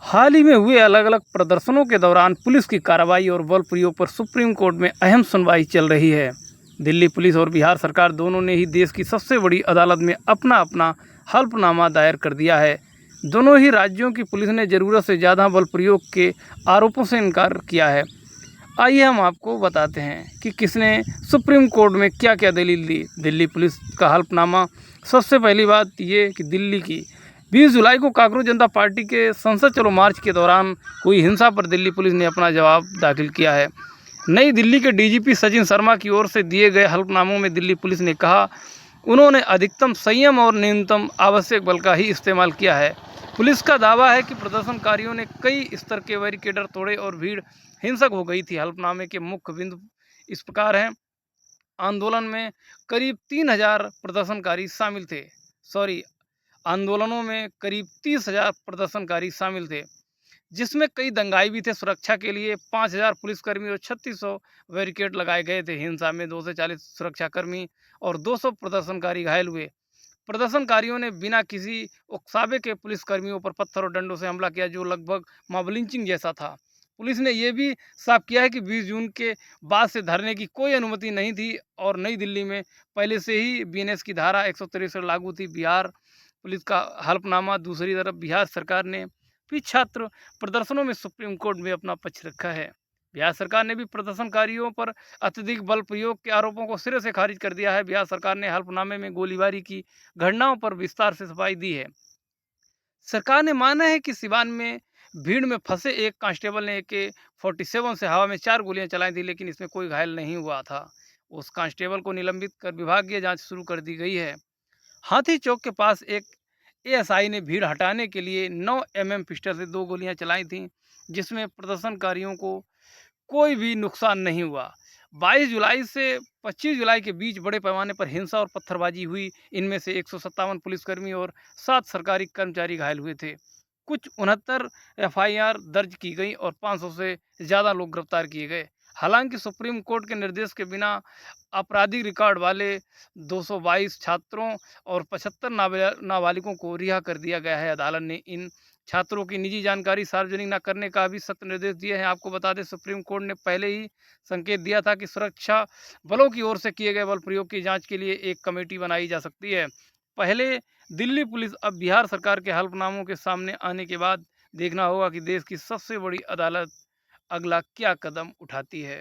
हाल ही में हुए अलग अलग प्रदर्शनों के दौरान पुलिस की कार्रवाई और बल प्रयोग पर सुप्रीम कोर्ट में अहम सुनवाई चल रही है। दिल्ली पुलिस और बिहार सरकार दोनों ने ही देश की सबसे बड़ी अदालत में अपना अपना हल्फनामा दायर कर दिया है। दोनों ही राज्यों की पुलिस ने ज़रूरत से ज़्यादा बल प्रयोग के आरोपों से इनकार किया है। आइए हम आपको बताते हैं कि किसने सुप्रीम कोर्ट में क्या क्या दलील दी। दिल्ली पुलिस का हल्फनामा। सबसे पहली बात ये कि दिल्ली की 20 जुलाई को कांग्रेस जनता पार्टी के संसद चलो मार्च के दौरान हुई हिंसा पर दिल्ली पुलिस ने अपना जवाब दाखिल किया है। नई दिल्ली के डीजीपी सचिन शर्मा की ओर से दिए गए हल्फनामों में दिल्ली पुलिस ने कहा उन्होंने अधिकतम संयम और न्यूनतम आवश्यक बल का ही इस्तेमाल किया है। पुलिस का दावा है कि प्रदर्शनकारियों ने कई स्तर के बैरिकेडर तोड़े और भीड़ हिंसक हो गई थी। हल्फनामे के मुख्य बिंदु इस प्रकार हैं। आंदोलन में करीब 3000 प्रदर्शनकारी शामिल थे। आंदोलनों में करीब 30,000 प्रदर्शनकारी शामिल थे, जिसमें कई दंगाई भी थे। सुरक्षा के लिए 5,000 पुलिसकर्मी और 3600 बैरिकेड लगाए गए थे। हिंसा में 2 से 40 सुरक्षाकर्मी और 200 प्रदर्शनकारी घायल हुए। प्रदर्शनकारियों ने बिना किसी उकसावे के पुलिसकर्मियों पर पत्थर और डंडों से हमला किया, जो लगभग मॉब लिंचिंग जैसा था। पुलिस ने यह भी साफ किया है कि 20 जून के बाद से धरने की कोई अनुमति नहीं थी और नई दिल्ली में पहले से ही बीएनएस की धारा 163 लागू थी। बिहार पुलिस का हल्फनामा। दूसरी तरफ बिहार सरकार ने भी छात्र प्रदर्शनों में सुप्रीम कोर्ट में अपना पक्ष रखा है। बिहार सरकार ने भी प्रदर्शनकारियों पर अत्यधिक बल प्रयोग के आरोपों को सिरे से खारिज कर दिया है। बिहार सरकार ने हल्फनामे में गोलीबारी की घटनाओं पर विस्तार से सफाई दी है। सरकार ने माना है कि सिवान में भीड़ में फंसे एक कांस्टेबल ने AK-47 से हवा में 4 गोलियां चलाई थी, लेकिन इसमें कोई घायल नहीं हुआ था। उस कांस्टेबल को निलंबित कर विभागीय जांच शुरू कर दी गई है। हाथी चौक के पास एक एएसआई ने भीड़ हटाने के लिए 9 mm पिस्टल से 2 गोलियां चलाई थीं, जिसमें प्रदर्शनकारियों को कोई भी नुकसान नहीं हुआ। 22 जुलाई से 25 जुलाई के बीच बड़े पैमाने पर हिंसा और पत्थरबाजी हुई। इनमें से 157 पुलिसकर्मी और 7 सरकारी कर्मचारी घायल हुए थे। कुछ 69 एफआईआर दर्ज की गई और 500 से ज़्यादा लोग गिरफ्तार किए गए। हालांकि सुप्रीम कोर्ट के निर्देश के बिना आपराधिक रिकॉर्ड वाले 222 छात्रों और 75 नाबालिगों को रिहा कर दिया गया है। अदालत ने इन छात्रों की निजी जानकारी सार्वजनिक न करने का भी सख्त निर्देश दिए हैं। आपको बता दें, सुप्रीम कोर्ट ने पहले ही संकेत दिया था कि सुरक्षा बलों की ओर से किए गए बल प्रयोग की जांच के लिए एक कमेटी बनाई जा सकती है। पहले दिल्ली पुलिस, अब बिहार सरकार के हल्फनामों के सामने आने के बाद देखना होगा कि देश की सबसे बड़ी अदालत अगला क्या कदम उठाती है।